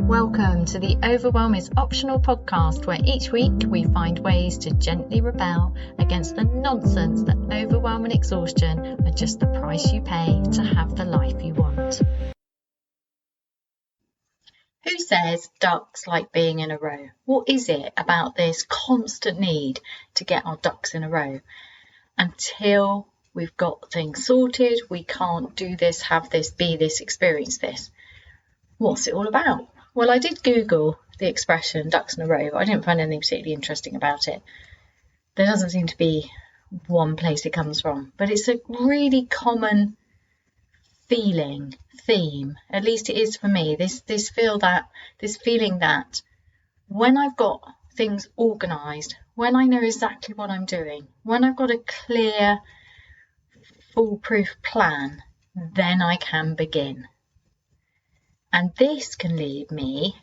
Welcome to the Overwhelm is Optional podcast, where each week we find ways to gently rebel against the nonsense that overwhelm and exhaustion are just the price you pay to have the life you want. Who says ducks like being in a row? What is it about this constant need to get our ducks in a row? Until we've got things sorted, we can't do this, have this, be this, experience this. What's it all about? Well, I did Google the expression ducks in a row. I didn't find anything particularly interesting about it. There doesn't seem to be one place it comes from, but it's a really common theme, at least it is for me, this feeling that when I've got things organised, when I know exactly what I'm doing, when I've got a clear, foolproof plan, then I can begin. And this can lead me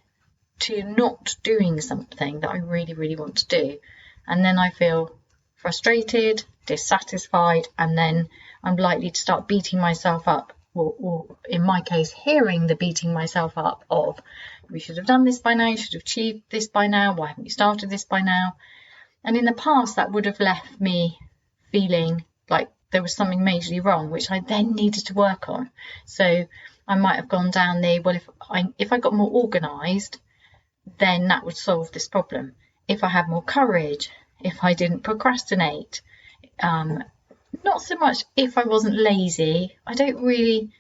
to not doing something that I really, really want to do. And then I feel frustrated, dissatisfied, and then I'm likely to start beating myself up. Or in my case, hearing the beating myself up of, we should have done this by now, you should have achieved this by now, why haven't you started this by now? And in the past, that would have left me feeling like there was something majorly wrong, which I then needed to work on. So I might have gone down the, well, if I got more organised, then that would solve this problem. If I had more courage, if I didn't procrastinate, not so much if I wasn't lazy. I don't really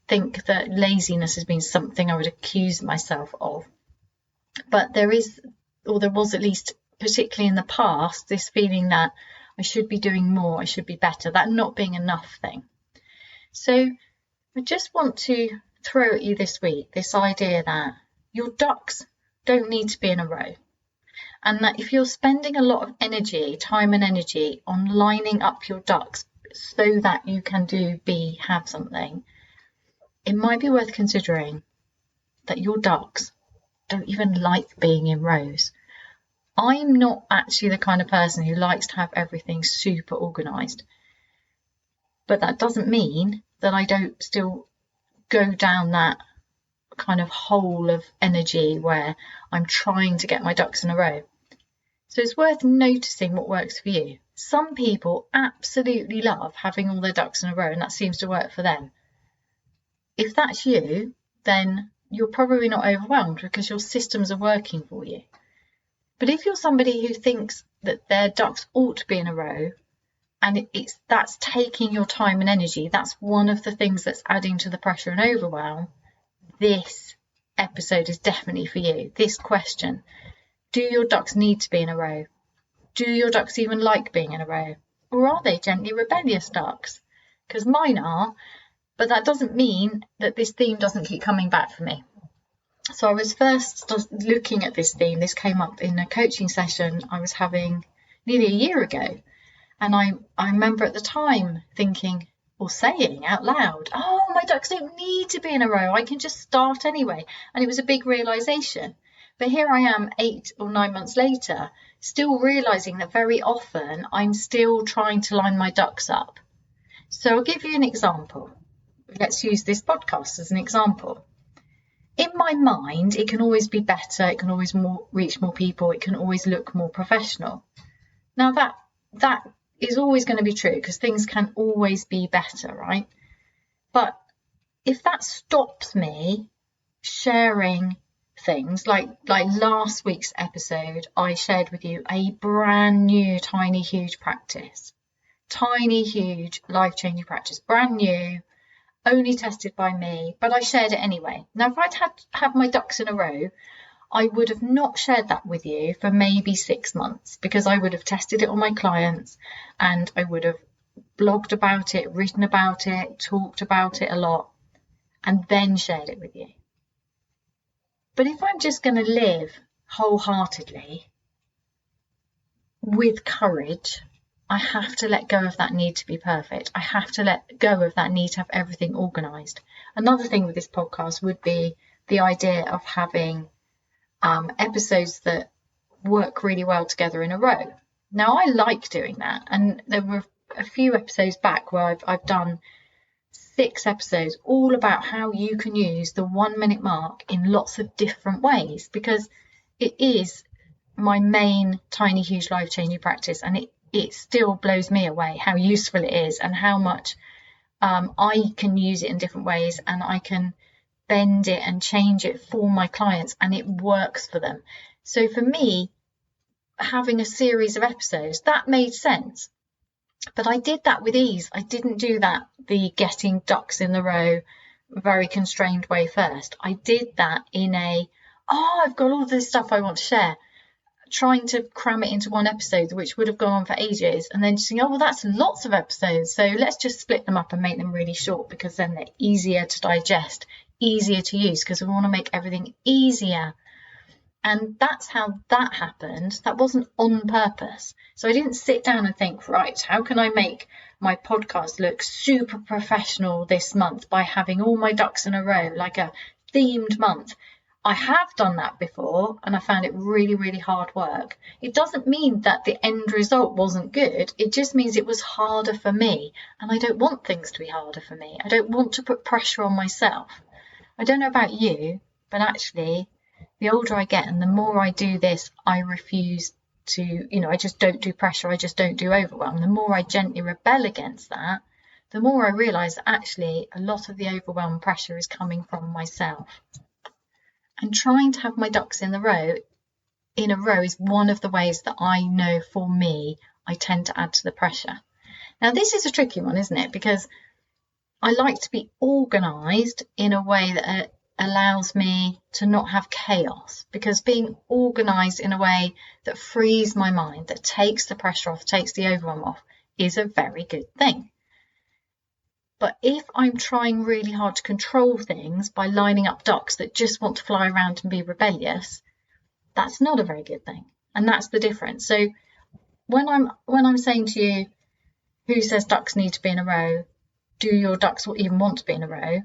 think that laziness has been something I would accuse myself of. But there was at least, particularly in the past, this feeling that I should be doing more, I should be better, that not being enough thing. So I just want to throw at you this week this idea that your ducks don't need to be in a row. And that if you're spending a lot of time and energy on lining up your ducks so that you can have something, it might be worth considering that your ducks don't even like being in rows. I'm not actually the kind of person who likes to have everything super organised. But that doesn't mean that I don't still go down that kind of hole of energy where I'm trying to get my ducks in a row. So it's worth noticing what works for you. Some people absolutely love having all their ducks in a row, and that seems to work for them. If that's you, then you're probably not overwhelmed because your systems are working for you. But if you're somebody who thinks that their ducks ought to be in a row, and that's taking your time and energy, that's one of the things that's adding to the pressure and overwhelm, this episode is definitely for you. This question: do your ducks need to be in a row? Do your ducks even like being in a row? Or are they gently rebellious ducks? Because mine are, but that doesn't mean that this theme doesn't keep coming back for me. So I was first looking at this theme. This came up in a coaching session I was having nearly a year ago. And I remember at the time thinking, or saying out loud, oh, my ducks don't need to be in a row. I can just start anyway. And it was a big realisation. But here I am 8 or 9 months later, still realising that very often I'm still trying to line my ducks up. So I'll give you an example. Let's use this podcast as an example. In my mind, it can always be better. It can always reach more people. It can always look more professional. Now that is always going to be true because things can always be better, right? But if that stops me sharing things like last week's episode, I shared with you a brand new tiny huge life-changing practice, brand new, only tested by me, but I shared it anyway. Now if I'd had my ducks in a row, I would have not shared that with you for maybe 6 months, because I would have tested it on my clients and I would have blogged about it, written about it, talked about it a lot, and then shared it with you. But if I'm just going to live wholeheartedly with courage, I have to let go of that need to be perfect. I have to let go of that need to have everything organised. Another thing with this podcast would be the idea of having episodes that work really well together in a row. Now, I like doing that, and there were a few episodes back where I've done 6 episodes all about how you can use the 1 minute mark in lots of different ways, because it is my main tiny huge life changing practice, and it still blows me away how useful it is and how much I can use it in different ways, and I can bend it and change it for my clients, and it works for them. So for me, having a series of episodes, that made sense. But I did that with ease. I didn't do that the getting ducks in the row, very constrained way first. I did that in I've got all this stuff I want to share, trying to cram it into one episode, which would have gone on for ages, and then just think, well, that's lots of episodes, so let's just split them up and make them really short, because then they're easier to digest, easier to use, because we want to make everything easier. And that's how that happened. That wasn't on purpose. So I didn't sit down and think, right, how can I make my podcast look super professional this month by having all my ducks in a row, like a themed month? I have done that before, and I found it really, really hard work. It doesn't mean that the end result wasn't good. It just means it was harder for me. And I don't want things to be harder for me. I don't want to put pressure on myself. I don't know about you, but actually, the older I get and the more I do this, I refuse to, I just don't do pressure. I just don't do overwhelm. The more I gently rebel against that, the more I realise that actually a lot of the overwhelm pressure is coming from myself. And trying to have my ducks in a row is one of the ways that I know for me, I tend to add to the pressure. Now, this is a tricky one, isn't it? Because I like to be organised in a way that allows me to not have chaos, because being organised in a way that frees my mind, that takes the pressure off, takes the overwhelm off, is a very good thing. But if I'm trying really hard to control things by lining up ducks that just want to fly around and be rebellious, that's not a very good thing. And that's the difference. So when I'm saying to you, who says ducks need to be in a row? Do your ducks even want to be in a row?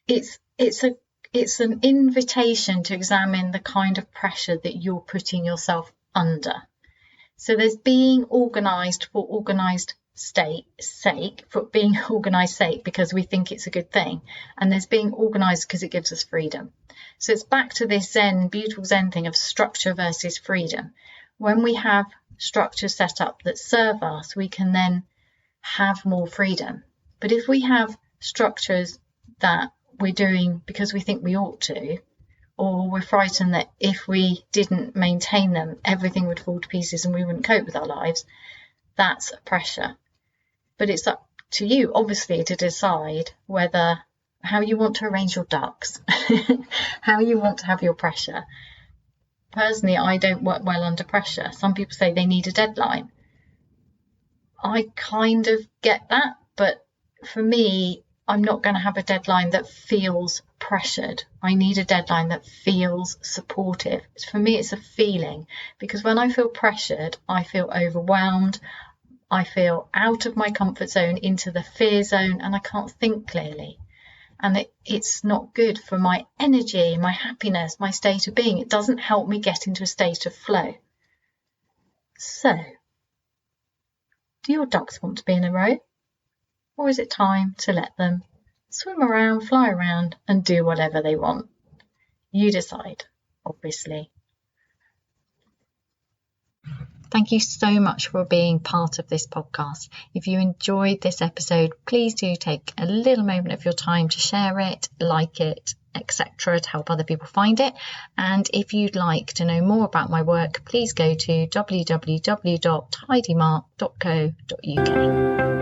It's an invitation to examine the kind of pressure that you're putting yourself under. So there's being organised for organised sake, for being organised sake because we think it's a good thing, and there's being organised because it gives us freedom. So it's back to this beautiful Zen thing of structure versus freedom. When we have structures set up that serve us, we can then have more freedom. But if we have structures that we're doing because we think we ought to, or we're frightened that if we didn't maintain them, everything would fall to pieces and we wouldn't cope with our lives, that's a pressure. But it's up to you, obviously, to decide how you want to arrange your ducks, how you want to have your pressure. Personally, I don't work well under pressure. Some people say they need a deadline. I kind of get that, but for me, I'm not going to have a deadline that feels pressured. I need a deadline that feels supportive. For me, it's a feeling, because when I feel pressured, I feel overwhelmed. I feel out of my comfort zone into the fear zone, and I can't think clearly. And it's not good for my energy, my happiness, my state of being. It doesn't help me get into a state of flow. So, do your ducks want to be in a row? Or is it time to let them swim around, fly around, and do whatever they want? You decide, obviously. Thank you so much for being part of this podcast. If you enjoyed this episode, please do take a little moment of your time to share it, like it, etc., to help other people find it. And if you'd like to know more about my work, please go to www.tidymark.co.uk.